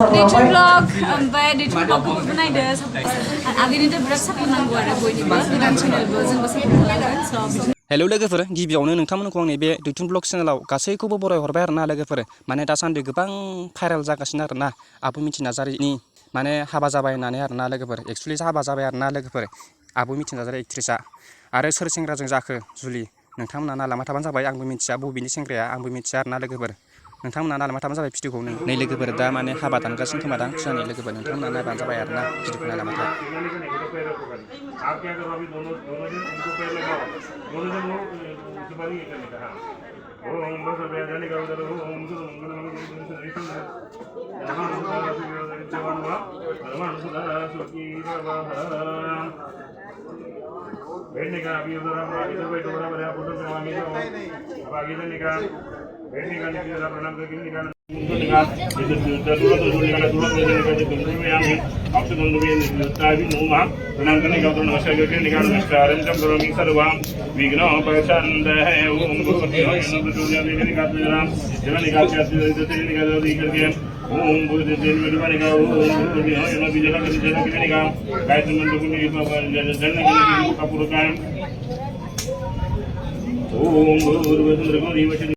Dwitun vlog, ओमफ्राय Dwitun vlogखौबो नायदो आगैनिफ्राय बिराद सापर्ट नांगौ आरो बयनिबो गोदान चेनेलबो जोंबो सापर्ट खालामगोन हेलौ लोगोफोर गिबियावनो नोंथांमोनखौ आंनि बे Dwitun ब्लग चेनेलाव गासैखौबो बरायहरबाय आरोना लोगोफोर माने दासान्दि गोबां भाइरेल जागासिनो आरोना आब' मिथि नार्जारिनि माने हाबा जाबाय होननानै आरोना लोगोफोर एक्चुअली हाबा जाबाय आरोना लोगोफोर आब' मिथि नार्जारी एक्ट्रेसआ आरो सोर सेंग्राजों जाखो जुलि नोंथांमोना नालामा थाबानो जाबाय आंबो मिथिया बबेनि सेंग्राया आंबो मिथिया आरोना लोगोफोर नोंथांमोना नालामा थाबानो जाबाय भिडिअखौ नै लोगोफोर दा माने हाबा दानगासिनो खोमा दां फुजानि लोगोफोर नोंथांमोना नायबानो जाबाय आरोना भिडिअखौ नालामा था